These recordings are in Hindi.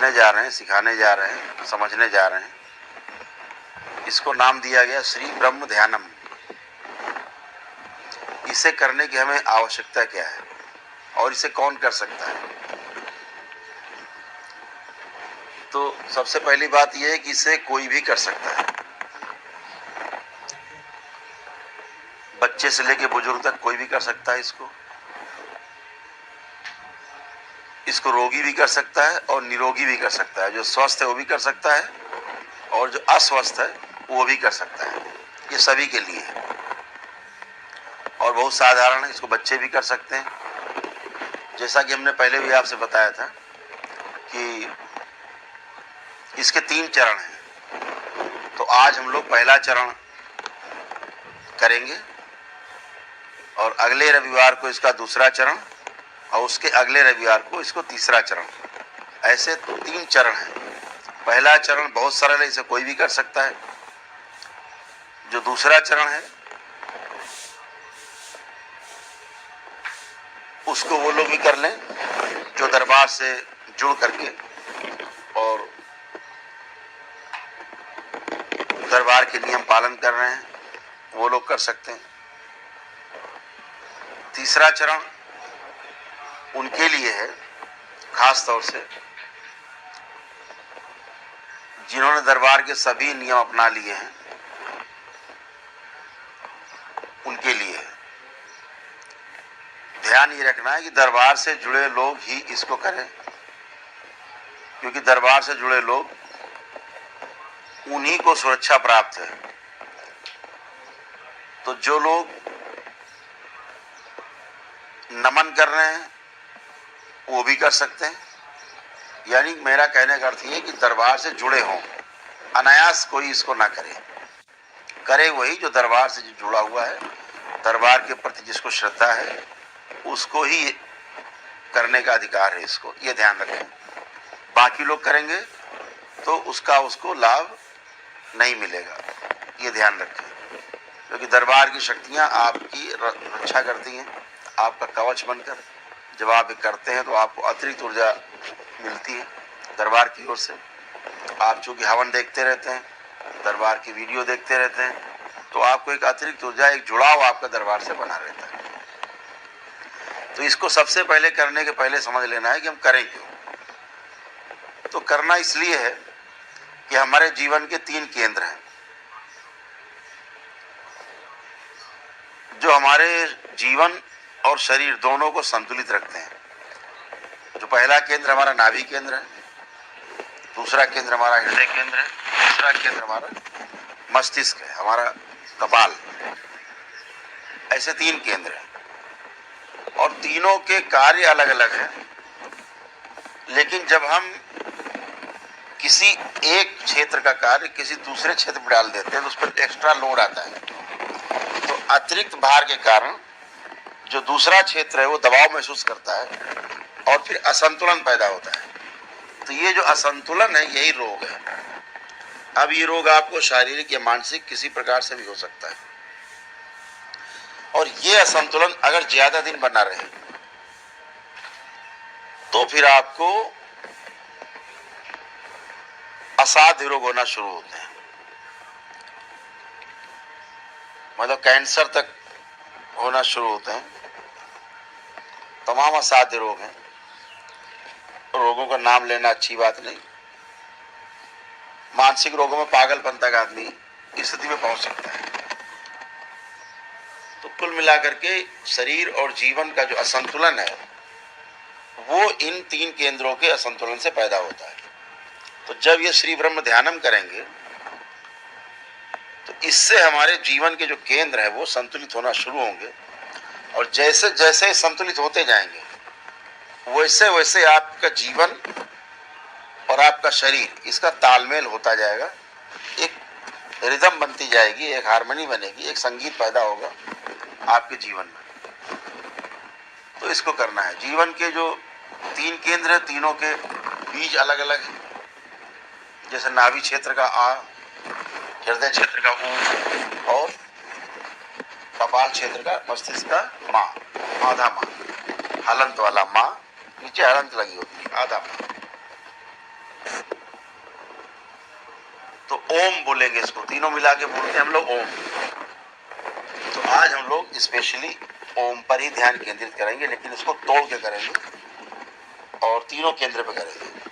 समझने जा रहे हैं, सिखाने जा रहे हैं, समझने जा रहे हैं। इसको नाम दिया गया श्री ब्रह्म ध्यानम। इसे करने की हमें आवश्यकता क्या है और इसे कौन कर सकता है? तो सबसे पहली बात यह है कि इसे कोई भी कर सकता है, बच्चे से लेकर बुजुर्ग तक कोई भी कर सकता है। इसको रोगी भी कर सकता है और निरोगी भी कर सकता है। जो स्वस्थ है वो भी कर सकता है और जो अस्वस्थ है वो भी कर सकता है। ये सभी के लिए है और बहुत साधारण है। इसको बच्चे भी कर सकते हैं। जैसा कि हमने पहले भी आपसे बताया था कि इसके 3 चरण हैं। तो आज हम लोग पहला चरण करेंगे और अगले रविवार को इसका दूसरा चरण और उसके अगले रविवार को इसको तीसरा चरण। ऐसे 3 चरण हैं। पहला चरण बहुत सरल है, इसे कोई भी कर सकता है। जो दूसरा चरण है उसको वो लोग भी कर लें जो दरबार से जुड़ करके और दरबार के नियम पालन कर रहे हैं, वो लोग कर सकते हैं। तीसरा चरण उनके लिए है खास तौर से जिन्होंने दरबार के सभी नियम अपना लिए हैं, उनके लिए है। ध्यान ये रखना है कि दरबार से जुड़े लोग ही इसको करें, क्योंकि दरबार से जुड़े लोग उन्हीं को सुरक्षा प्राप्त है। तो जो लोग नमन कर रहे हैं वो भी कर सकते हैं। यानी मेरा कहने का अर्थ ये है कि दरबार से जुड़े हों, अनायास कोई इसको ना करे। करे वही जो दरबार से जुड़ा हुआ है, दरबार के प्रति जिसको श्रद्धा है उसको ही करने का अधिकार है। इसको ये ध्यान रखें। बाकी लोग करेंगे तो उसको लाभ नहीं मिलेगा, ये ध्यान रखें। क्योंकि दरबार की शक्तियाँ आपकी रक्षा करती हैं, आपका कवच बनकर। जब आप करते हैं तो आपको अतिरिक्त ऊर्जा मिलती है दरबार की ओर से। आप चूँकि हवन देखते रहते हैं, दरबार की वीडियो देखते रहते हैं, तो आपको एक अतिरिक्त ऊर्जा, एक जुड़ाव आपका दरबार से बना रहता है। तो इसको सबसे पहले करने के पहले समझ लेना है कि हम करें क्यों। तो करना इसलिए है कि हमारे जीवन के 3 केंद्र हैं जो हमारे जीवन और शरीर दोनों को संतुलित रखते हैं। जो पहला केंद्र हमारा नाभि केंद्र है, दूसरा केंद्र हमारा हृदय केंद्र है, तीसरा केंद्र हमारा मस्तिष्क है, हमारा कपाल। ऐसे 3 केंद्र हैं और तीनों के कार्य अलग अलग हैं। लेकिन जब हम किसी एक क्षेत्र का कार्य किसी दूसरे क्षेत्र में डाल देते हैं तो उस पर एक्स्ट्रा लोड आता है। तो अतिरिक्त भार के कारण जो दूसरा क्षेत्र है वो दबाव महसूस करता है और फिर असंतुलन पैदा होता है। तो ये जो असंतुलन है यही रोग है। अब ये रोग आपको शारीरिक या मानसिक किसी प्रकार से भी हो सकता है और ये असंतुलन अगर ज्यादा दिन बना रहे तो फिर आपको असाध्य रोग होना शुरू होते हैं। मतलब कैंसर तक होना शुरू होते हैं। तमाम असाध्य रोग हैं। रोगों का नाम लेना अच्छी बात नहीं। मानसिक रोगों में पागलपन तक आदमी इस स्थिति में पहुंच सकता है। तो कुल मिलाकर के शरीर और जीवन का जो असंतुलन है वो इन 3 केंद्रों के असंतुलन से पैदा होता है। तो जब ये श्री ब्रह्म ध्यानम करेंगे तो इससे हमारे जीवन के जो केंद्र है वो संतुलित होना शुरू होंगे और जैसे जैसे संतुलित होते जाएंगे वैसे वैसे आपका जीवन और आपका शरीर इसका तालमेल होता जाएगा। एक रिदम बनती जाएगी, एक हार्मनी बनेगी, एक संगीत पैदा होगा आपके जीवन में। तो इसको करना है। जीवन के जो 3 केंद्र है तीनों के बीज अलग अलग है। जैसे नाभि क्षेत्र का आ, हृदय क्षेत्र का ऊ और कपाल क्षेत्र का मस्तिष्क का माँ, आधा माँ, हलंत वाला माँ, नीचे हलंत लगी होती है, आधा माँ। तो ओम बोलेंगे, इसको तीनों मिला के बोलते हैं हम लोग ओम। तो आज हम लोग स्पेशली ओम पर ही ध्यान केंद्रित करेंगे, लेकिन इसको तोड़ के करेंगे और तीनों केंद्र पे करेंगे।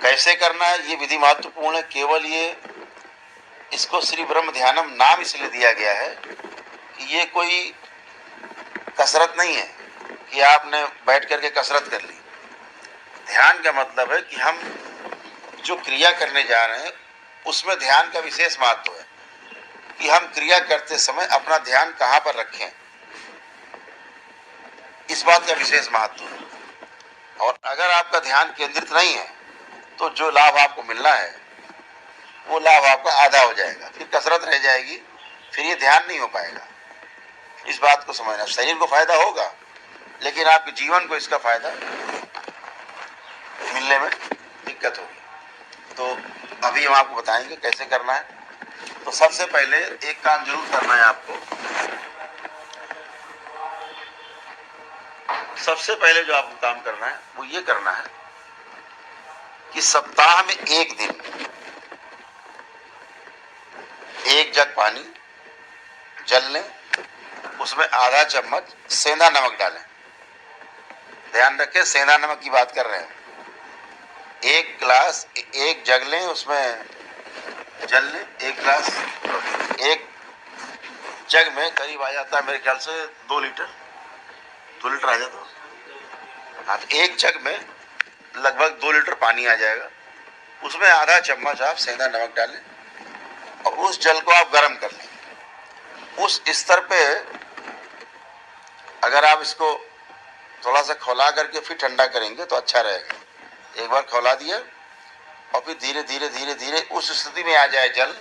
कैसे करना है ये विधि महत्वपूर्ण है। केवल ये इसको श्री ब्रह्म ध्यानम नाम इसलिए दिया गया है कि ये कोई कसरत नहीं है कि आपने बैठ करके कसरत कर ली। ध्यान का मतलब है कि हम जो क्रिया करने जा रहे हैं उसमें ध्यान का विशेष महत्व है कि हम क्रिया करते समय अपना ध्यान कहाँ पर रखें, इस बात का विशेष महत्व है। और अगर आपका ध्यान केंद्रित नहीं है तो जो लाभ आपको मिलना है वो लाभ आपका आधा हो जाएगा, फिर कसरत रह जाएगी, फिर ये ध्यान नहीं हो पाएगा। इस बात को समझना। शरीर को फायदा होगा लेकिन आपके जीवन को इसका फायदा मिलने में दिक्कत होगी। तो अभी हम आपको बताएंगे कैसे करना है। तो सबसे पहले एक काम जरूर करना है आपको। सबसे पहले जो आपको काम करना है वो ये करना है कि सप्ताह में एक दिन एक जग पानी जल लें, उसमें आधा चम्मच सेंधा नमक डालें। ध्यान रखें, सेंधा नमक की बात कर रहे हैं। एक गिलास एक जग लें, उसमें जल लें। एक गिलास एक जग में करीब आ जाता है मेरे ख्याल से 2 लीटर आ जाता है। हाँ, एक जग में लगभग 2 लीटर पानी आ जाएगा। उसमें आधा चम्मच आप सेंधा नमक डालें और उस जल को आप गर्म कर लें। उस स्तर पे अगर आप इसको थोड़ा सा खौला करके फिर ठंडा करेंगे तो अच्छा रहेगा। एक बार खौला दिया और फिर धीरे धीरे धीरे धीरे उस स्थिति में आ जाए जल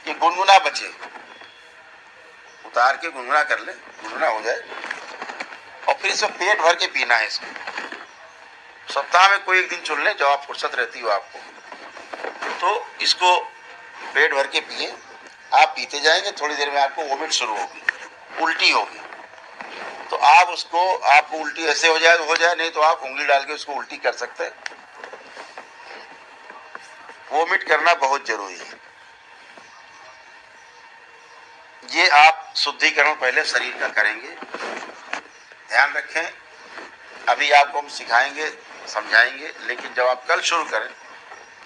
कि गुनगुना बचे, उतार के गुनगुना कर ले, गुनगुना हो जाए और फिर इसको पेट भर के पीना है। इसको सप्ताह में कोई एक दिन चुन लें जब आप फुर्सत रहती हो आपको, तो इसको पेट भर के पिए। आप पीते जाएंगे, थोड़ी देर में आपको वोमिट शुरू होगी, उल्टी होगी। तो आप उसको, आपको उल्टी ऐसे हो जाए तो हो जाए, नहीं तो आप उंगली डाल के उसको उल्टी कर सकते हैं। वोमिट करना बहुत जरूरी है। ये आप शुद्धिकरण पहले शरीर का करेंगे। ध्यान रखें, अभी आपको हम सिखाएंगे, समझाएंगे, लेकिन जब आप कल शुरू करें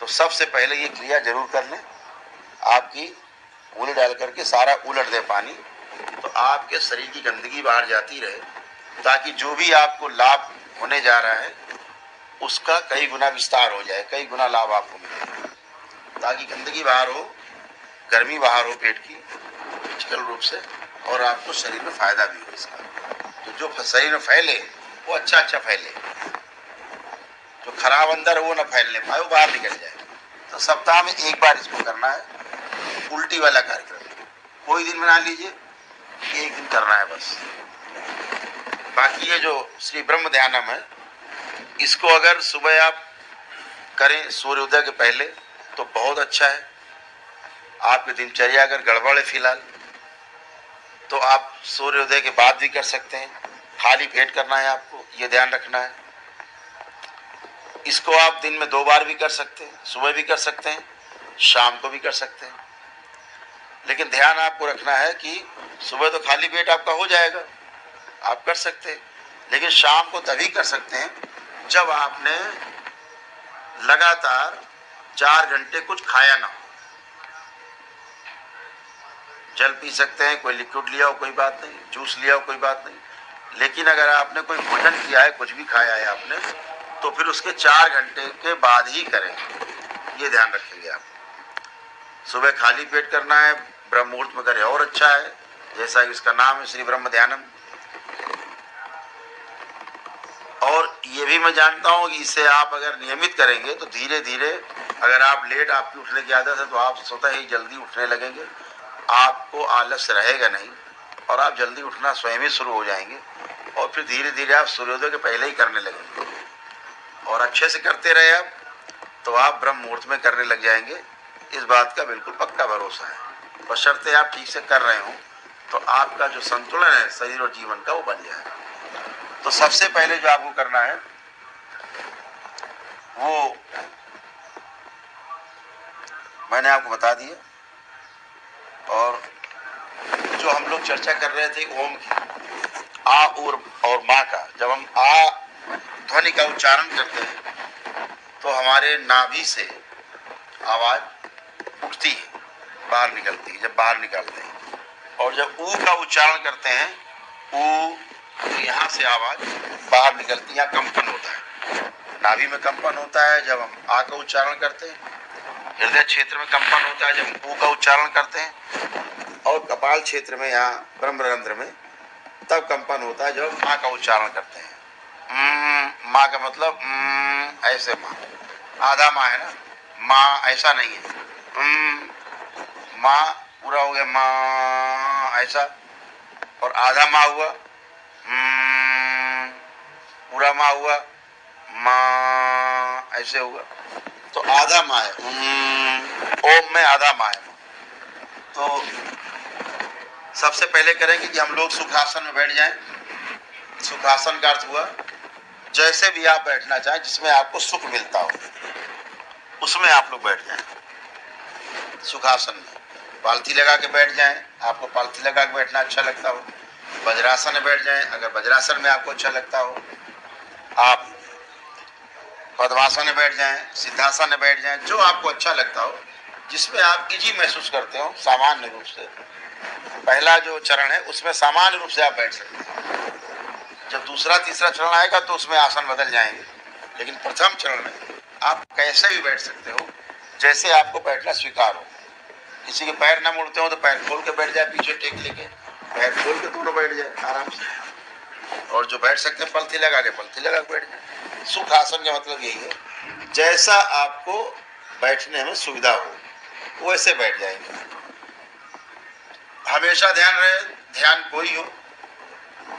तो सबसे पहले ये क्रिया जरूर कर लें। आपकी उंगली डाल करके सारा उलट दे पानी, तो आपके शरीर की गंदगी बाहर जाती रहे, ताकि जो भी आपको लाभ होने जा रहा है उसका कई गुना विस्तार हो जाए, कई गुना लाभ आपको मिले, ताकि गंदगी बाहर हो, गर्मी बाहर हो पेट की फिजिकल रूप से, और आपको शरीर में फायदा भी हो इसका। तो जो शरीर में फैले वो अच्छा फैले, जो खराब अंदर है वो ना फैलने पाए, वो बाहर निकल जाए। तो सप्ताह में एक बार इसको करना है। उल्टी वाला कार्यक्रम कोई दिन बना लीजिए, एक दिन करना है बस। बाकी ये जो श्री ब्रह्म ध्यानम है, इसको अगर सुबह आप करें सूर्योदय के पहले तो बहुत अच्छा है। आपकी दिनचर्या अगर गड़बड़ है फिलहाल तो आप सूर्योदय के बाद भी कर सकते हैं। खाली पेट करना है आपको, ये ध्यान रखना है। इसको आप दिन में 2 बार भी कर सकते हैं, सुबह भी कर सकते हैं, शाम को भी कर सकते हैं। लेकिन ध्यान आपको रखना है कि सुबह तो खाली पेट आपका हो जाएगा, आप कर सकते हैं, लेकिन शाम को तभी कर सकते हैं जब आपने लगातार 4 घंटे कुछ खाया ना हो। जल पी सकते हैं, कोई लिक्विड लिया हो कोई बात नहीं, जूस लिया हो कोई बात नहीं, लेकिन अगर आपने कोई भोजन किया है, कुछ भी खाया है आपने, तो फिर उसके 4 घंटे के बाद ही करें, ये ध्यान रखेंगे आप। सुबह खाली पेट करना है, ब्रह्म मुहूर्त में करें और अच्छा है, जैसा कि इसका नाम है श्री ब्रह्म ध्यानम। और ये भी मैं जानता हूँ कि इसे आप अगर नियमित करेंगे तो धीरे धीरे, अगर आप लेट आपकी उठने की आदत है तो आप स्वतः ही जल्दी उठने लगेंगे, आपको आलस्य रहेगा नहीं और आप जल्दी उठना स्वयं ही शुरू हो जाएंगे। और फिर धीरे धीरे आप सूर्योदय के पहले ही करने लगेंगे और अच्छे से करते रहे आप, तो आप ब्रह्म मुहूर्त में करने लग जाएंगे। इस बात का बिल्कुल पक्का भरोसा है, बशर्ते आप ठीक से कर रहे हो तो आपका जो संतुलन है शरीर और जीवन का वो बन जाए। तो सबसे पहले जो आपको करना है वो मैंने आपको बता दिया। और जो हम लोग चर्चा कर रहे थे ओम की, आ और माँ का, जब हम आ ध्वनि का उच्चारण करते हैं तो हमारे नाभि से आवाज उठती है, बाहर निकलती है जब बाहर निकालते हैं। और जब ऊ का उच्चारण करते हैं, ऊ, तो यहाँ से आवाज बाहर निकलती है, यहाँ कंपन होता है, नाभि में कंपन होता है जब हम आ का उच्चारण करते हैं, हृदय क्षेत्र में कंपन होता है जब हम ऊ का उच्चारण करते हैं, और कपाल क्षेत्र में यहाँ ब्रह्मरंध्र में तब कंपन होता है जब माँ का उच्चारण करते हैं। माँ का मतलब ऐसे माँ, आधा माँ है ना, माँ ऐसा नहीं है, माँ पूरा हो गया माँ ऐसा, और आधा माँ हुआ, पूरा माँ हुआ, माँ ऐसे हुआ, तो आधा माँ है। ओम में आधा माँ है। तो सबसे पहले करेंगे कि हम लोग सुखासन में बैठ जाएं। सुखासन का अर्थ हुआ जैसे भी आप बैठना चाहें, जिसमें आपको सुख मिलता हो उसमें आप लोग बैठ जाएं। सुखासन में पालथी लगा के बैठ जाएं, आपको पालथी लगा के बैठना अच्छा लगता हो। वज्रासन में बैठ जाएं अगर वज्रासन में आपको अच्छा लगता हो। आप पद्मासन में बैठ जाएं, सिद्धासन में बैठ जाएं, जो आपको अच्छा लगता हो, जिसमें आप इजी महसूस करते हो सामान्य रूप से। पहला जो चरण है उसमें सामान्य रूप से आप बैठ सकते हैं। जब दूसरा तीसरा चरण आएगा तो उसमें आसन बदल जाएंगे, लेकिन प्रथम चरण में आप कैसे भी बैठ सकते हो, जैसे आपको बैठना स्वीकार हो। किसी के पैर ना मुड़ते हो तो पैर खोल के बैठ जाए, पीछे टेक लेके पैर खोल के दोनों बैठ जाए आराम से। और जो बैठ सकते हैं पलथी लगा के बैठ जाए। सुख आसन का मतलब यही है, जैसा आपको बैठने में सुविधा हो वैसे बैठ जाएंगे। हमेशा ध्यान रहे, ध्यान कोई हो,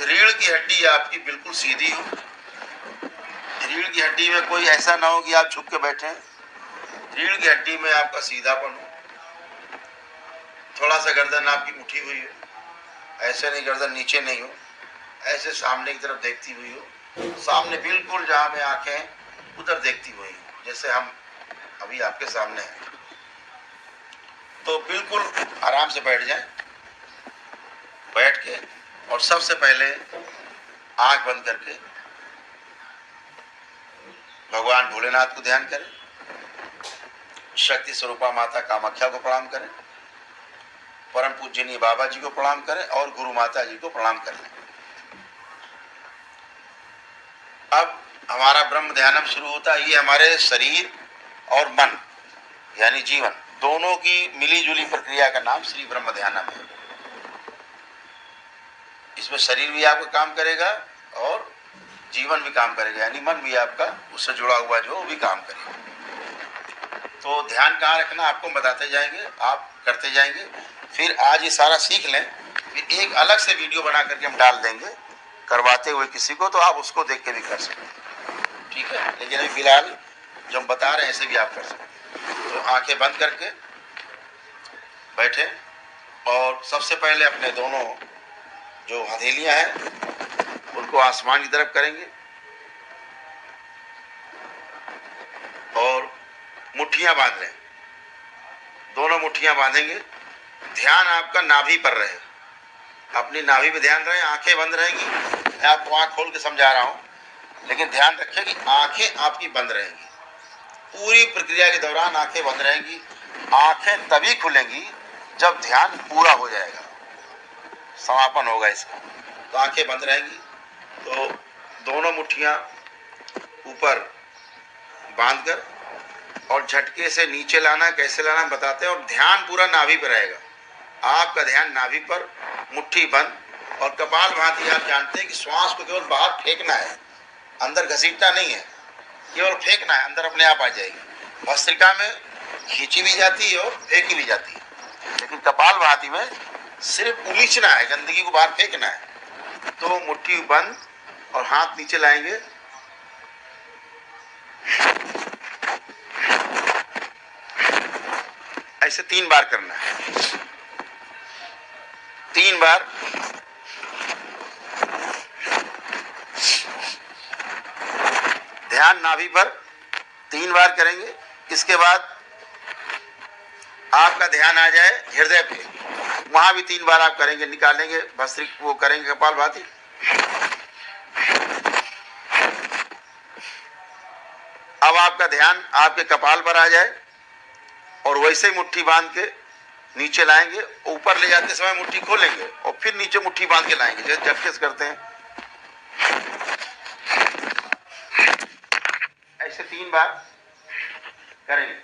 रीढ़ की हड्डी आपकी बिल्कुल सीधी हो। रीढ़ की हड्डी में कोई ऐसा ना हो कि आप झुक के बैठे। रीढ़ की हड्डी में आपका सीधापन हो, थोड़ा सा गर्दन आपकी उठी हुई हो, ऐसे नहीं गर्दन नीचे नहीं हो, ऐसे सामने की तरफ देखती हुई हो, सामने बिल्कुल जहाँ में आंखें हैं उधर देखती हुई हो, जैसे हम अभी आपके सामने हैं। तो बिल्कुल आराम से बैठ जाएं। बैठ के और सबसे पहले आंख बंद करके भगवान भोलेनाथ को ध्यान करें, शक्ति स्वरूपा माता कामाख्या को प्रणाम करें, परम पूजनीय बाबा जी को प्रणाम करें और गुरु माता जी को प्रणाम कर लें। अब हमारा ब्रह्म ध्यानम शुरू होता है। ये हमारे शरीर और मन यानी जीवन दोनों की मिली जुली प्रक्रिया का नाम श्री ब्रह्म ध्यानम है। इसमें शरीर भी आपका काम करेगा और जीवन भी काम करेगा, यानी मन भी आपका उससे जुड़ा हुआ जो वो भी काम करेगा। तो ध्यान कहाँ रखना आपको बताते जाएंगे, आप करते जाएंगे। फिर आज ये सारा सीख लें, फिर एक अलग से वीडियो बना करके हम डाल देंगे करवाते हुए किसी को, तो आप उसको देख के भी कर सकते हैं, ठीक है। लेकिन अभी फिलहाल जो हम बता रहे हैं ऐसे भी आप कर सकते हैं। तो आंखें बंद करके बैठे और सबसे पहले अपने दोनों जो हथेलियां हैं उनको आसमान की तरफ करेंगे और मुट्ठियां बांध लें। दोनों मुट्ठियां बांधेंगे, ध्यान आपका नाभि पर रहे, अपनी नाभि पे ध्यान रहे, आंखें बंद रहेंगी। मैं आपको आंख खोल के समझा रहा हूं, लेकिन ध्यान रखें कि आंखें आपकी बंद रहेंगी। पूरी प्रक्रिया के दौरान आंखें बंद रहेंगी। आंखें तभी खुलेंगी जब ध्यान पूरा हो जाएगा, समापन होगा इसका। तो आंखें बंद रहेंगी। तो दोनों मुट्ठियां ऊपर बांधकर और झटके से नीचे लाना, कैसे लाना बताते हैं। और ध्यान पूरा नाभि पर रहेगा, आपका ध्यान नाभि पर, मुट्ठी बंद। और कपाल भाती आप जानते हैं कि श्वास को केवल बाहर फेंकना है, अंदर घसीटना नहीं है, केवल फेंकना है, अंदर अपने आप आ जाएगी। भस्त्रिका में खींची भी जाती है और फेंकी भी जाती है, लेकिन कपाल भाती में सिर्फ उलीचना है, गंदगी को बाहर फेंकना है। तो मुट्ठी बंद और हाथ नीचे लाएंगे, ऐसे 3 बार करना है। 3 बार ध्यान नाभि पर 3 बार करेंगे। इसके बाद आपका ध्यान आ जाए हृदय पे, वहां भी 3 बार आप करेंगे, निकालेंगे भस्त्रिक, वो करेंगे कपालभाति। अब आपका ध्यान आपके कपाल पर आ जाए और वैसे ही मुट्ठी बांध के नीचे लाएंगे, ऊपर ले जाते समय मुट्ठी खोलेंगे और फिर नीचे मुट्ठी बांध के लाएंगे, जैसे झटके से करते हैं। ऐसे 3 बार करेंगे।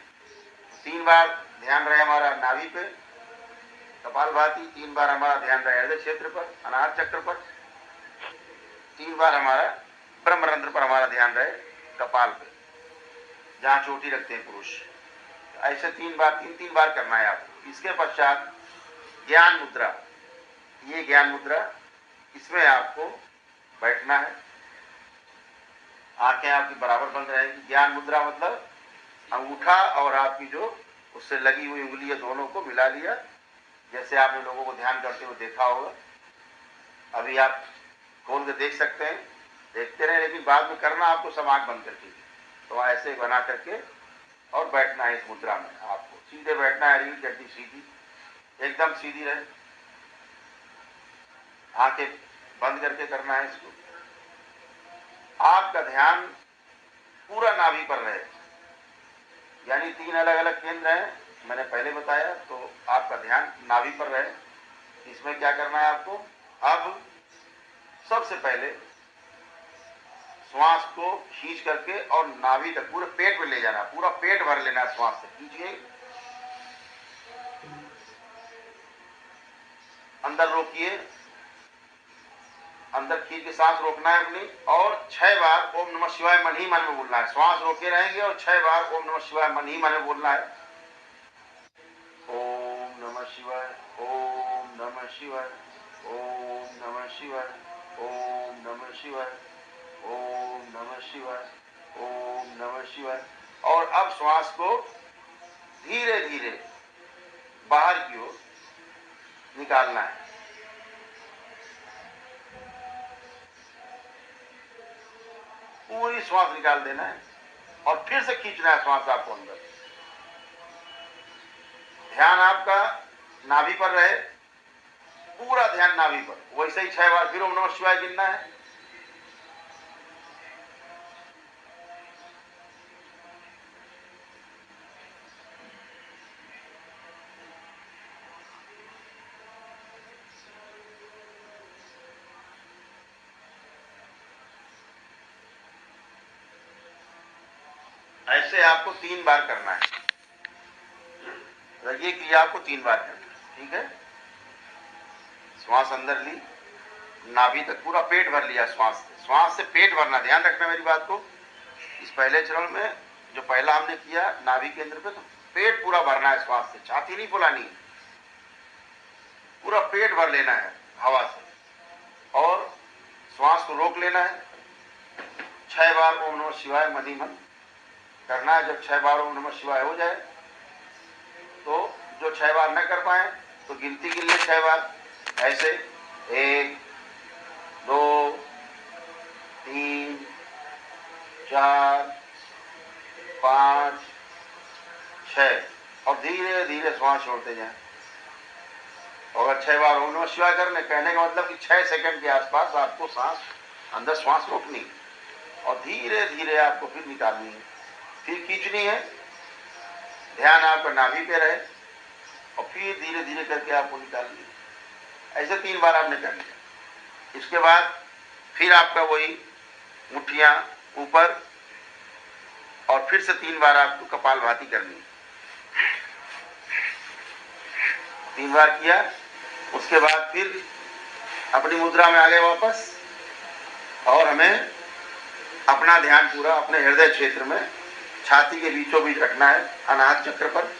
3 बार ध्यान रहे हमारा नाभि पे कपालभाति, 3 बार हमारा ध्यान रहे हृदय क्षेत्र पर, अनाहत चक्र पर, 3 बार हमारा ब्रह्मरंध्र पर हमारा ध्यान रहे कपाल पे, जहां चोटी रखते हैं पुरुष। ऐसे 3 बार 3-3 बार करना है आपको। इसके पश्चात ज्ञान मुद्रा, ये ज्ञान मुद्रा, इसमें आपको बैठना है, आंखें आपकी बराबर बंद रहेगी। ज्ञान मुद्रा मतलब अंगूठा और आपकी जो उससे लगी हुई उंगली दोनों को मिला लिया, जैसे आपने लोगों को ध्यान करते हुए देखा होगा। अभी आप खोल के देख सकते हैं, देखते रहे, लेकिन बाद में करना आपको सब आंख बंद करके। तो ऐसे बना करके और बैठना है इस मुद्रा में। आपको सीधे बैठना है, रीढ़ की हड्डी सीधी, एकदम सीधी रहे, आंखें बंद करके करना है इसको। आपका ध्यान पूरा नाभि पर रहे, यानी 3 अलग अलग केंद्र हैं, मैंने पहले बताया। तो आपका ध्यान नाभि पर रहे। इसमें क्या करना है आपको, अब सबसे पहले श्वास को खींच करके और नाभि तक पूरे पेट में ले जाना, पूरा पेट भर लेना है श्वास से। खींचिए, अंदर रोकिए, अंदर खींच के सांस रोकना है अपनी, और 6 बार ओम नमः शिवाय मन ही मन में बोलना है। श्वास रोके रहेंगे और 6 बार ओम नमः शिवाय मन ही मन में बोलना है। ओम नमः शिवाय, ओम नमः शिवाय, ओम नमः शिवाय, ओम नमः शिवाय, ओम नमः शिवाय, ओम नमः शिवाय। और अब श्वास को धीरे धीरे बाहर की ओर निकालना है। पूरी श्वास निकाल देना है और फिर से खींचना है श्वास आपको अंदर। ध्यान आपका नाभि पर रहे, पूरा ध्यान नाभि पर। वैसे ही 6 बार फिर ओम नमः शिवाय गिनना है। ऐसे आपको 3 बार करना है। ये क्रिया आपको 3 बार करना है, ठीक है। श्वास अंदर ली, नाभि तक पूरा पेट भर लिया श्वास से। श्वास से पेट भरना, ध्यान रखना मेरी बात को। इस पहले चरण में जो पहला हमने किया नाभि केंद्र पे, तो पेट पूरा भरना है श्वास से, छाती नहीं फुलानी, पूरा पेट भर लेना है हवा से और श्वास को रोक लेना है। 6 बार ओम नमः शिवाय मन ही मन करना है। जब 6 बार ओम नमः शिवाय हो जाए, तो जो 6 बार न कर पाए तो गिनती गिन ले 6 बार। ऐसे 1 2 3 4 5 6 और धीरे धीरे श्वास छोड़ते जाएं। और अगर 6 बार ओम नमः शिवाय करने, कहने का मतलब कि 6 सेकंड के आसपास आपको सांस अंदर श्वास रोकनी और धीरे धीरे आपको फिर निकालनी है, फिर खींचनी है। ध्यान आपका नाभि पे रहे और फिर धीरे धीरे करके आपको निकालनी है। ऐसे 3 बार आपने कर लिया। इसके बाद फिर आपका वही मुट्ठियां ऊपर और फिर से 3 बार आपको कपालभाति करनी है। 3 बार किया, उसके बाद फिर अपनी मुद्रा में आ गए वापस और हमें अपना ध्यान पूरा अपने हृदय क्षेत्र में, छाती के बीचों बीच रखना है, अनाहत चक्र पर।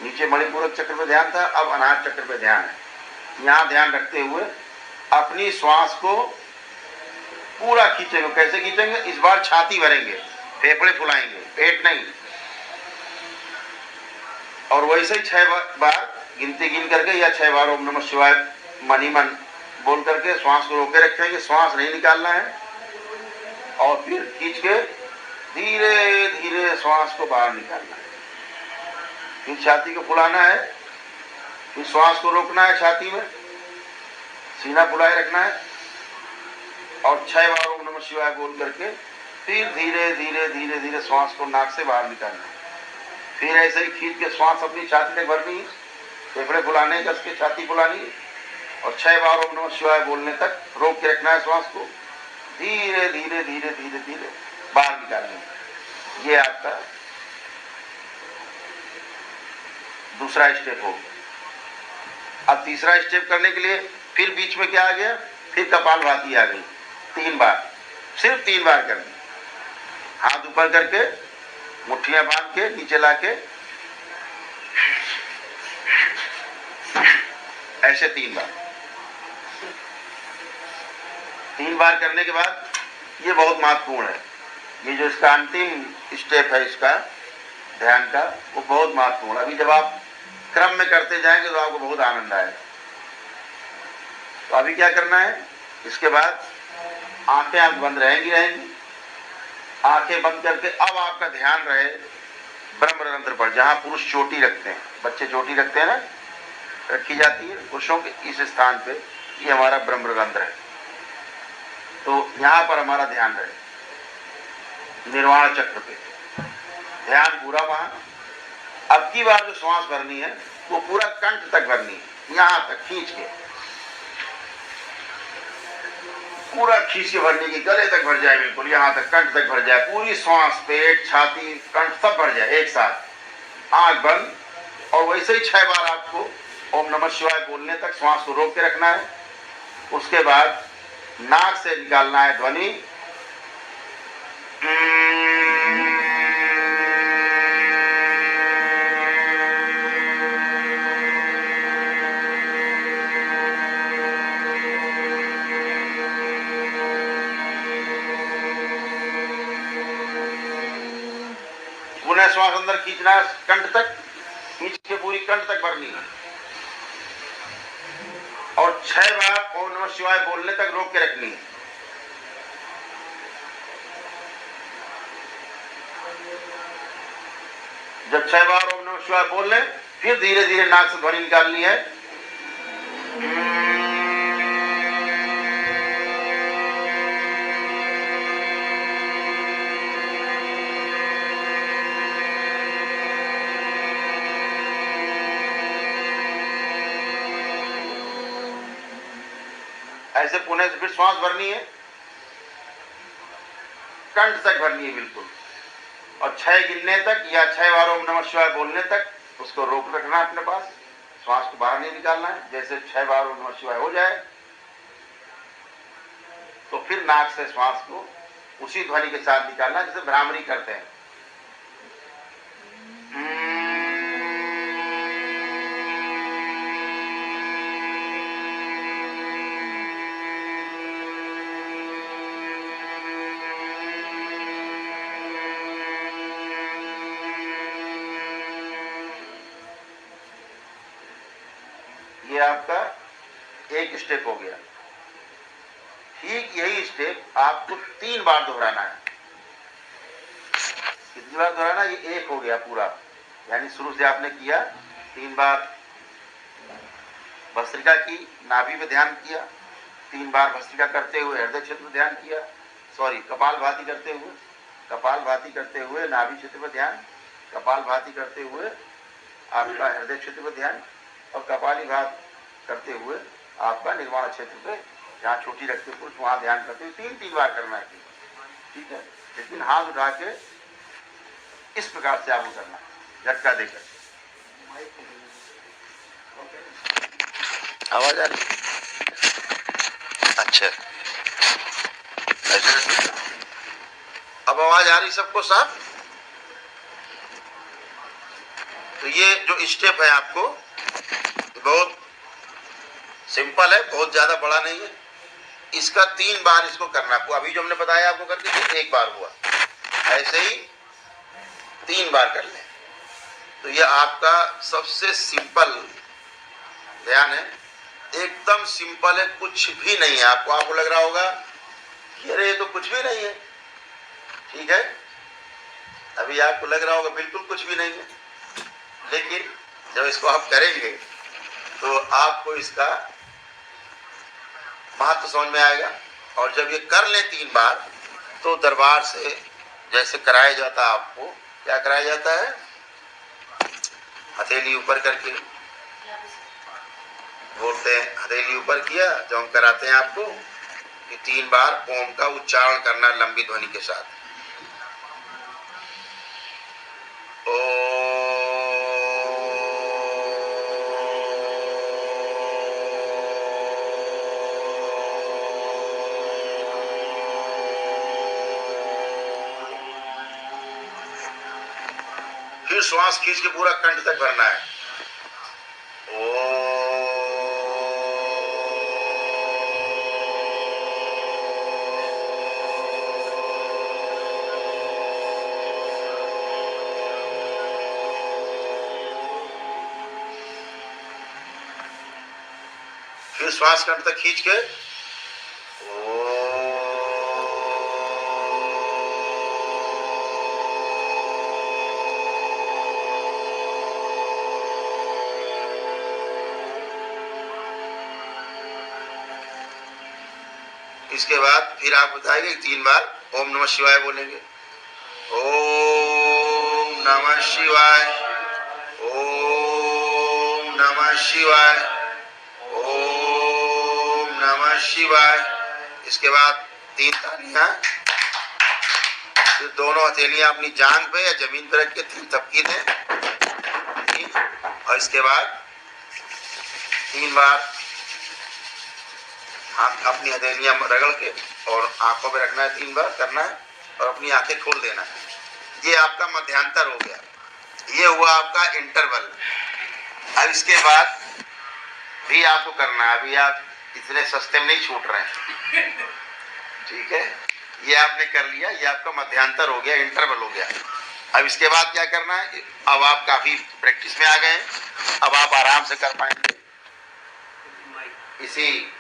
नीचे मणिपूरक चक्र पे ध्यान था, अब अनाहत चक्र पे ध्यान है। यहाँ ध्यान रखते हुए अपनी श्वास को पूरा खींचेंगे। कैसे खींचेंगे, इस बार छाती भरेंगे, फेफड़े फुलाएंगे, पेट नहीं। और वैसे ही 6 बार गिनती गिन करके या 6 बार ओम नमः शिवाय मन ही मन बोल करके श्वास को रोके रखेंगे, श्वास नहीं निकालना है। और फिर खींच के धीरे धीरे श्वास को बाहर निकालना है। फिर छाती को फुलाना है, फिर श्वास को रोकना है, छाती में सीना फुलाए रखना है और 6 बार ओम नमः शिवाय बोल करके फिर धीरे धीरे धीरे धीरे श्वास को नाक से बाहर निकालना है। फिर ऐसे ही खींच के श्वास अपनी छाती तक भरनी है, फेफड़े फुलाने, कस के छाती फुलानी है और 6 बार ओम नमः शिवाय बोलने तक रोक के रखना है श्वास को। धीरे धीरे धीरे धीरे धीरे बाहर निकालनी है। ये आपका दूसरा स्टेप हो गया। अब तीसरा स्टेप करने के लिए फिर बीच में क्या आ गया, फिर कपालभाति आ गई। 3 बार, सिर्फ 3 बार करनी। हाथ ऊपर करके मुट्ठियां बांध के नीचे लाके ऐसे 3 बार। 3 बार करने के बाद ये बहुत महत्वपूर्ण है, ये जो इसका अंतिम स्टेप है इसका ध्यान का, वो बहुत महत्वपूर्ण है। अभी जब आप क्रम में करते जाएंगे तो आपको बहुत आनंद आएगा। तो अभी क्या करना है, इसके बाद आंखें आप बंद रहेंगी। आंखें बंद करके अब आपका ध्यान रहे ब्रह्मरंध्र पर, जहां पुरुष चोटी रखते हैं, बच्चे चोटी रखते हैं ना, रखी जाती है पुरुषों के इस स्थान पे, ये हमारा ब्रह्मरंध्र है। तो यहां पर हमारा ध्यान रहे निर्वाण चक्र पे, ध्यान पूरा वहां। अब की बार जो श्वास भरनी है वो पूरा कंठ तक भरनी है, यहां तक खींच के, पूरा खींच के भरने की, गले तक भर जाए, बिल्कुल यहां तक कंठ तक भर जाए, पूरी श्वास, पेट, छाती, कंठ सब भर जाए एक साथ। आंख बंद और वैसे ही 6 बार आपको ओम नमः शिवाय बोलने तक श्वास को रोक के रखना है। उसके बाद नाक से निकालना है ध्वनि, पुनः श्वास अंदर खींचना है कंठ तक, खींच के पूरी कंठ तक भरनी है और 6 बार ओम नमः शिवाय बोलने तक रोक के रखनी है। जब 6 बार ओम नमः शिवाय बोल लें, फिर धीरे धीरे नाक से ध्वनि निकालनी है। ऐसे पुणे से फिर श्वास भरनी है, कंठ तक भरनी है बिल्कुल, और 6 गिनने तक या 6 बार ओम नमः शिवाय बोलने तक उसको रोक रखना है अपने पास, श्वास को बाहर नहीं निकालना है। जैसे 6 बार ओम नमः शिवाय हो जाए तो फिर नाक से श्वास को उसी ध्वनि के साथ निकालना जैसे भ्रामरी करते हैं। ये आपका एक स्टेप हो गया। ठीक यही स्टेप आपको 3 बार दोहराना है। कितनी बार दोहराना? ये एक हो गया पूरा, यानी शुरू से आपने किया 3 बार भस्त्रिका की, नाभि पे ध्यान किया, 3 बार भस्त्रिका करते हुए हृदय क्षेत्र पर ध्यान किया, कपालभाति करते हुए नाभि क्षेत्र पर ध्यान, कपालभाति करते हुए आपका हृदय क्षेत्र पर ध्यान, और कपालीभात करते हुए आपका निर्वाण क्षेत्र पे, जहाँ छोटी रखते पुरुष वहां ध्यान करते हुए 3 बार करना है। ठीक है, लेकिन हाथ उठा के इस प्रकार से आपको करना है, झटका देकर। आवाज आ रही? अच्छा, ऐसे अब आवाज आ रही सबको साफ? तो ये जो स्टेप है आपको बहुत सिंपल है, बहुत ज्यादा बड़ा नहीं है। इसका 3 बार इसको करना आपको। अभी जो हमने बताया आपको करके 1 बार हुआ, ऐसे ही 3 बार कर लें। तो ये आपका सबसे सिंपल ध्यान है, एकदम सिंपल है, कुछ भी नहीं है। आपको लग रहा होगा कि अरे ये तो कुछ भी नहीं है, ठीक है, अभी आपको लग रहा होगा बिल्कुल कुछ भी नहीं है। लेकिन जब इसको आप करेंगे तो आपको इसका महत्व समझ में आएगा। और जब ये कर ले 3 बार तो दरबार से जैसे कराया जाता है, आपको क्या कराया जाता है, हथेली ऊपर करके बोलते हैं, हथेली ऊपर किया जब हम कराते हैं आपको कि 3 बार ओम का उच्चारण करना लंबी ध्वनि के साथ। फिर श्वास खींच के पूरा कंठ तक भरना है। फिर श्वास कंठ तक खींच के इसके बाद फिर आप बताएंगे 3 बार ओम नमः शिवाय बोलेंगे। ओम नमः शिवाय, ओम नमः शिवाय, ओम नमः शिवाय। इसके बाद 3 तालियां, फिर दोनों हथेलियां अपनी जांघ पे या जमीन पर रख के 3 थपकी दें। और इसके बाद 3 बार हाथ अपनी हथेलियां रगड़ के और आंखों पे रखना है, 3 बार करना है और अपनी आंखें खोल देना है। ये आपका मध्यांतर हो गया, ये हुआ आपका इंटरवल। अब इसके बाद भी आपको करना है, अभी आप इतने सस्ते में नहीं छूट रहे हैं, ठीक है। ये आपने कर लिया, ये आपका मध्यांतर हो गया, इंटरवल हो गया। अब इसके बाद क्या करना है, अब आप काफी प्रैक्टिस में आ गए, अब आप आराम से कर पाएंगे। इसी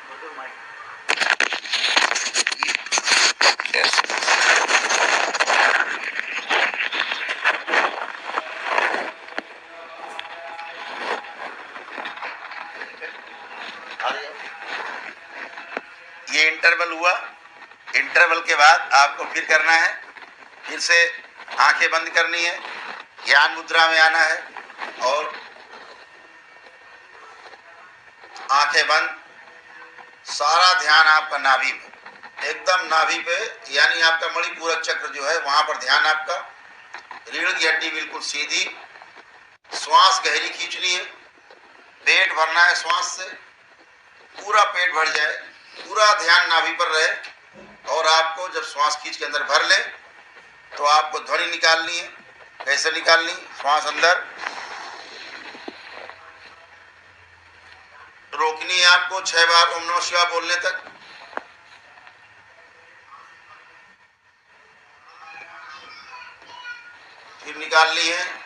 ये इंटरवल हुआ। इंटरवल के बाद आपको फिर करना है, फिर से आंखें बंद करनी है, ज्ञान मुद्रा में आना है और आंखें बंद, सारा ध्यान आपका नाभि में, एकदम नाभि पे, यानी आपका मणिपूरक चक्र जो है वहां पर ध्यान आपका। रीढ़ की हड्डी बिल्कुल सीधी, श्वास गहरी खींचनी है, पेट भरना है श्वास से, पूरा पेट भर जाए, पूरा ध्यान नाभि पर रहे। और आपको जब श्वास खींच के अंदर भर ले तो आपको ध्वनि निकालनी है। कैसे निकालनी, श्वास अंदर रोकनी है आपको 6 बार ओम नमः शिवाय बोलने तक। फिर निकालनी है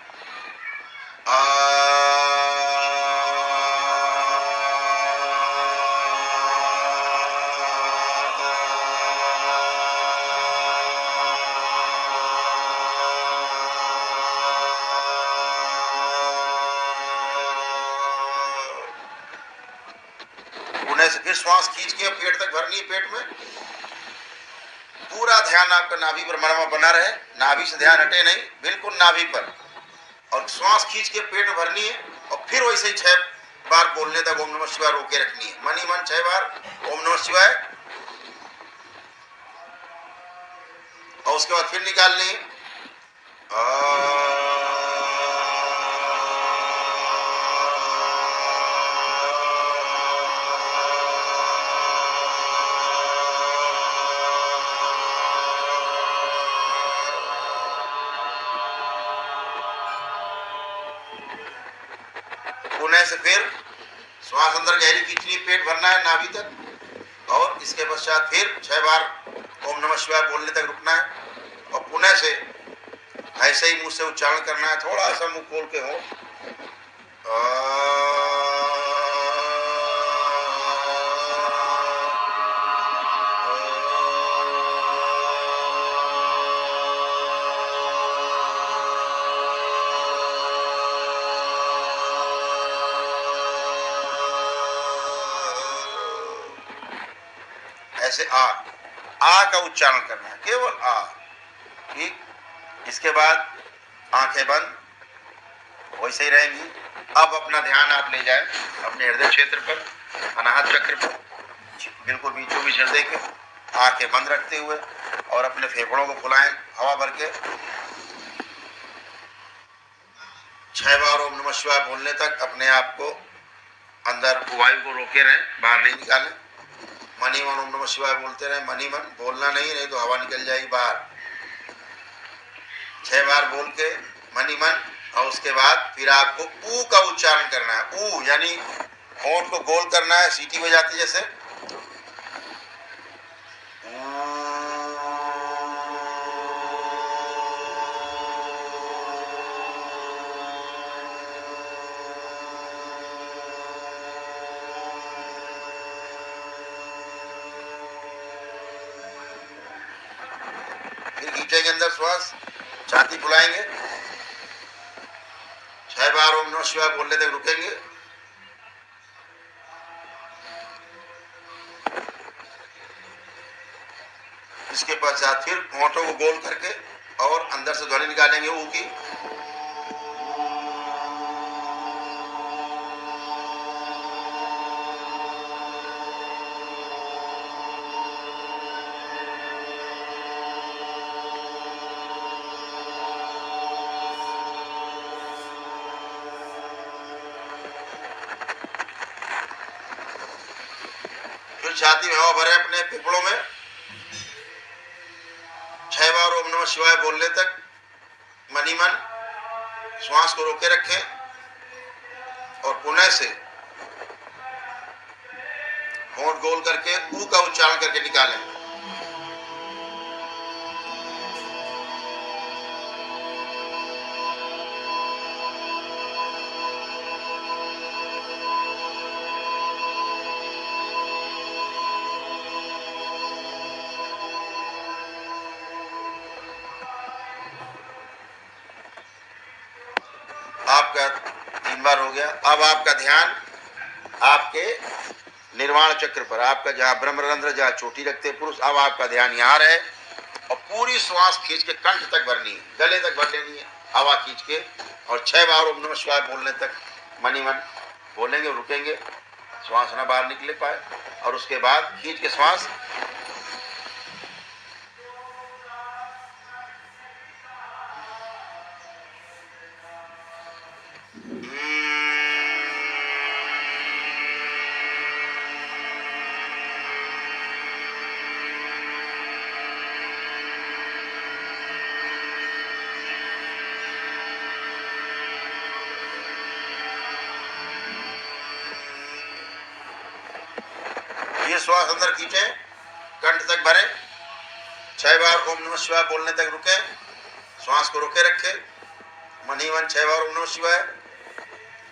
से फिर श्वास खींच के पेट तक भरनी है। पेट में पूरा ध्यान आपका नाभि पर मरमा बना रहे, नाभि से ध्यान हटे नहीं, बिल्कुल नाभि पर। और श्वास खींच के पेट में भरनी है और फिर वैसे ही 6 बार बोलने तक ओम नमः शिवाय रोके रखनी है। मन ही मन 6 बार ओम नमः शिवाय, और उसके बाद फिर निकालनी है। से फिर श्वास अंदर गहरी खींचनी, पेट भरना है नाभि तक, और इसके पश्चात फिर 6 बार ओम नमः शिवाय बोलने तक रुकना है। और पुनः से ऐसे ही मुंह से उच्चारण करना है, थोड़ा सा मुंह खोल के हो। ऐसे आ का उच्चारण करना है, केवल आ। ठीक, इसके बाद आंखें बंद वैसे ही रहेंगी। अब अपना ध्यान आप ले जाए अपने हृदय क्षेत्र पर, अनाहत चक्र पर, बिल्कुल बीचों बीच हृदय के, आंखें बंद रखते हुए और अपने फेफड़ों को फुलाएं हवा भर के। 6 बार ओम नमः शिवाय बोलने तक अपने आप को अंदर वायु को रोके रहें, बाहर नहीं निकालें। मनी मन ओम नमः शिवाय बोलते रहें, मनी मन, बोलना नहीं तो हवा निकल जाएगी बाहर। 6 बार बोल के मनी मन, और उसके बाद फिर आपको ऊ का उच्चारण करना है। ऊ यानी होंठ को गोल करना है, सीटी बजाती जैसे। फिर खींचेंगे अंदर श्वास, छाती फुलाएंगे, 6 बार ओम नमः शिवाय बोलने तक रुकेंगे। इसके पश्चात फिर होंठों को गोल करके और अंदर से ध्वनि निकालेंगे ऊ की। फिर छाती में हवा भरे अपने फेफड़ों में, 6 बार ओम नमः शिवाय बोलने तक मनी मन श्वास को रोके रखें और पुनः से होंठ गोल करके ऊ का उच्चारण करके निकालें। आपका 3 बार हो गया। अब आपका ध्यान आपके निर्वाण चक्र पर, आपका जहां ब्रह्मरंध्र, जहां चोटी रखते पुरुष, अब आपका ध्यान यहाँ रहे और पूरी श्वास खींच के कंठ तक भरनी है, गले तक भर लेनी है हवा खींच के, और 6 बार ओम नमः शिवाय बोलने तक मनी मन बोलेंगे, रुकेंगे, श्वास ना बाहर निकले पाए, और उसके बाद खींच के श्वास ये श्वास अंदर खींचे, कंठ तक भरे, 6 बार ओम नमः शिवाय बोलने तक रुके, श्वास को रोके रखे, मन ही मन 6 बार ओम नमः शिवाय।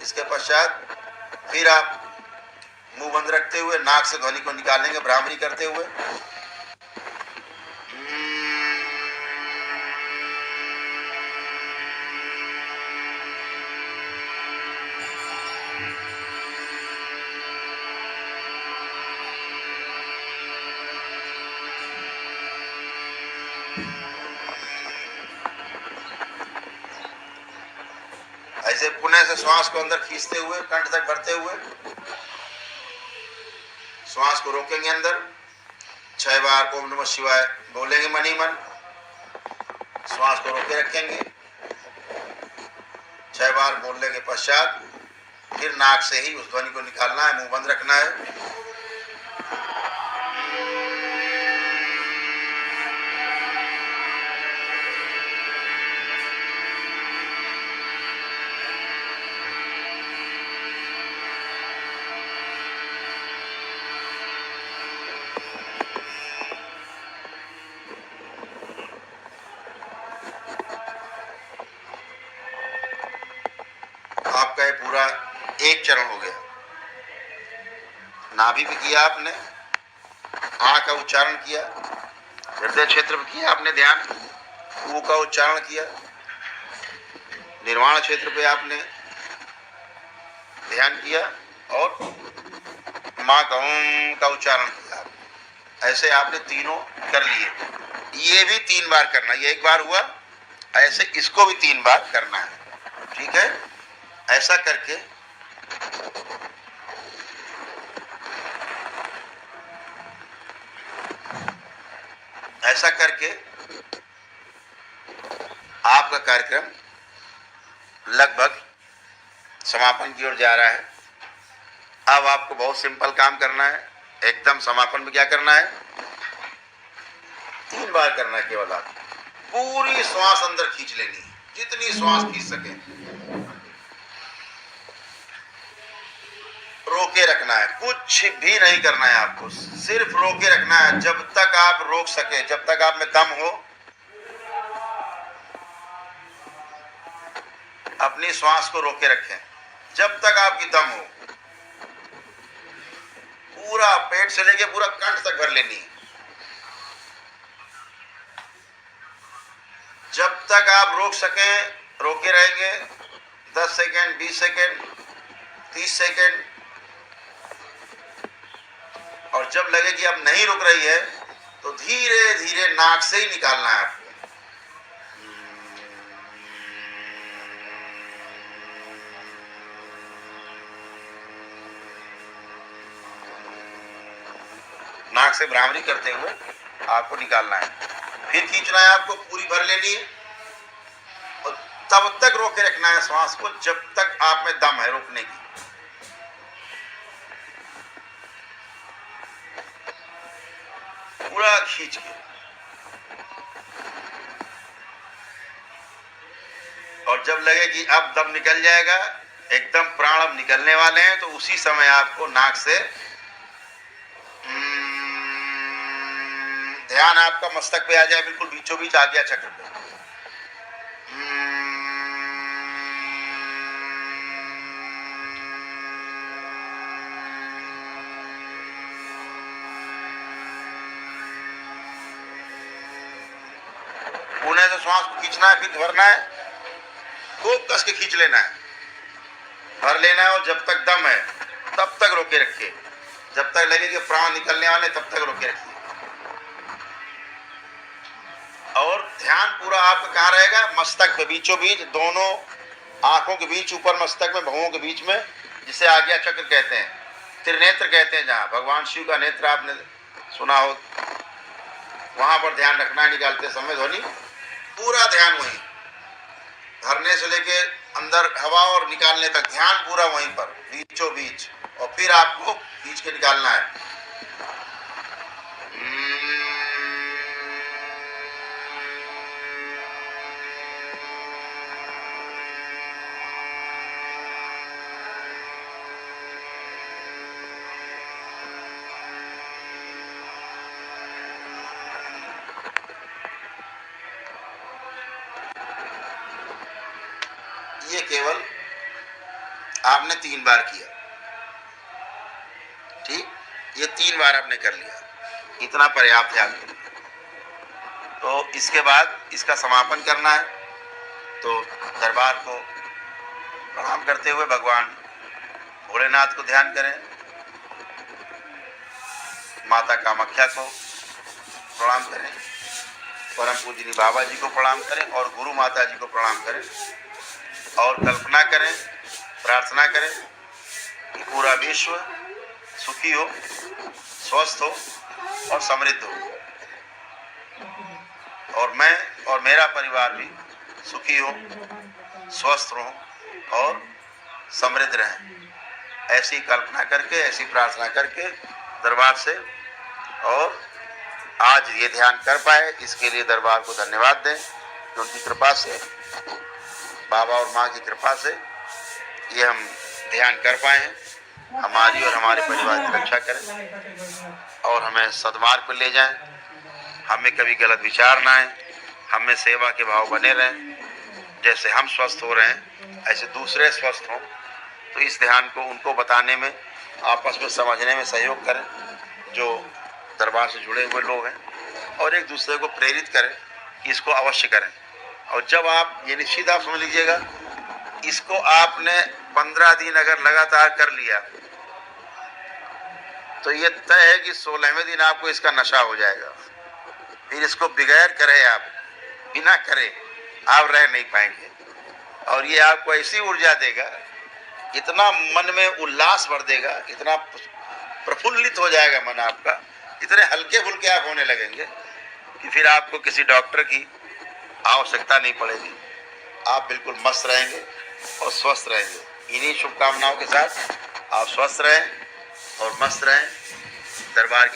इसके पश्चात फिर आप मुंह बंद रखते हुए नाक से ध्वनि को निकालेंगे, भ्रामरी करते हुए। ऐसे पुनः से श्वास को अंदर खींचते हुए कंठ तक भरते हुए श्वास को रोकेंगे अंदर, 6 बार ओम नमः शिवाय बोलेंगे मन ही मन, श्वास को रोके रखेंगे, 6 बार बोलने के पश्चात फिर नाक से ही उस ध्वनि को निकालना है, मुंह बंद रखना है। आपका ये पूरा एक चरण हो गया। नाभि पे किया आपने, आ का उच्चारण किया, हृदय क्षेत्र पे किया आपने ध्यान, ऊ का उच्चारण किया, निर्वाण क्षेत्र पे आपने ध्यान किया और माँ का ओम का उच्चारण किया। ऐसे आपने तीनों कर लिए। ये भी 3 बार करना, ये एक बार हुआ, ऐसे इसको भी 3 बार करना है। ठीक है, ऐसा करके आपका कार्यक्रम लगभग समापन की ओर जा रहा है। अब आपको बहुत सिंपल काम करना है। एकदम समापन में क्या करना है, 3 बार करना है केवल। आप पूरी श्वास अंदर खींच लेनी है, जितनी श्वास खींच सके। रोके रखना है, कुछ भी नहीं करना है आपको, सिर्फ रोके रखना है। जब तक आप रोक सके, जब तक आप में दम हो, अपनी श्वास को रोके रखें। जब तक आपकी दम हो, पूरा पेट से लेके पूरा कंठ तक भर लेनी है। जब तक आप रोक सकें, रोके रहेंगे। 10 सेकेंड, 20 सेकेंड, 30 सेकेंड। और जब लगे कि अब नहीं रुक रही है, तो धीरे धीरे नाक से ही निकालना है आपको। नाक से भ्रामरी करते हुए आपको निकालना है। फिर खींचना है आपको, पूरी भर लेनी है और तब तक रोके रखना है श्वास को जब तक आप में दम है रोकने की। पूरा खींच के, और जब लगे कि अब दम निकल जाएगा, एकदम प्राण अब निकलने वाले हैं, तो उसी समय आपको नाक से ध्यान आपका मस्तक पे आ जाए, बिल्कुल बीचों बीच आज्ञा चक्र पे। पुणे से श्वास को खींचना है, फिर भरना है, खूब कस के खींच लेना है, भर लेना है। और जब तक दम है तब तक रोके रखिए। जब तक लगे कि प्राण निकलने वाले तब तक रोके रखिए। और ध्यान पूरा आपका कहाँ रहेगा, मस्तक पे, बीचों बीच, दोनों आंखों के बीच, ऊपर मस्तक में, भवों के बीच में, जिसे आज्ञा चक्र कहते हैं, त्रिनेत्र कहते हैं। जहाँ भगवान शिव का नेत्र आपने सुना हो, वहां पर ध्यान रखना है। निकालते समय ध्वनि, पूरा ध्यान वहीं, भरने से लेके अंदर हवा और निकालने तक ध्यान पूरा वहीं पर, बीचों बीच। और फिर आपको खींच के निकालना है। ये केवल आपने 3 बार किया। ठीक, ये 3 बार आपने कर लिया, इतना पर्याप्त है आपके लिए। तो इसके बाद इसका समापन करना है। तो दरबार को प्रणाम करते हुए भगवान भोलेनाथ को ध्यान करें, माता कामाख्या को प्रणाम करें, परम पूजनीय बाबा जी को प्रणाम करें और गुरु माता जी को प्रणाम करें। और कल्पना करें, प्रार्थना करें कि पूरा विश्व सुखी हो, स्वस्थ हो और समृद्ध हो, और मैं और मेरा परिवार भी सुखी हो, स्वस्थ हो और समृद्ध रहें। ऐसी कल्पना करके, ऐसी प्रार्थना करके दरबार से, और आज ये ध्यान कर पाए, इसके लिए दरबार को धन्यवाद दें। उनकी कृपा से, बाबा और माँ की कृपा से ये हम ध्यान कर पाए हैं। हमारी और हमारे परिवार की रक्षा करें और हमें सद्मार्ग पर ले जाएं। हमें कभी गलत विचार ना आए, हमें सेवा के भाव बने रहें। जैसे हम स्वस्थ हो रहे हैं ऐसे दूसरे स्वस्थ हों। तो इस ध्यान को उनको बताने में, आपस में समझने में सहयोग करें जो दरबार से जुड़े हुए लोग हैं, और एक दूसरे को प्रेरित करें कि इसको अवश्य करें। और जब आप, ये निश्चित आप समझ लीजिएगा, इसको आपने 15 दिन अगर लगातार कर लिया तो ये तय है कि 16वें दिन आपको इसका नशा हो जाएगा। फिर इसको बगैर करे, आप बिना करे आप रह नहीं पाएंगे। और ये आपको ऐसी ऊर्जा देगा, इतना मन में उल्लास भर देगा, इतना प्रफुल्लित हो जाएगा मन आपका, इतने हल्के फुल्के आप होने लगेंगे कि फिर आपको किसी डॉक्टर की आवश्यकता नहीं पड़ेगी। आप बिल्कुल मस्त रहेंगे और स्वस्थ रहेंगे। इन्हीं शुभकामनाओं के साथ आप स्वस्थ रहें और मस्त रहें। दरबार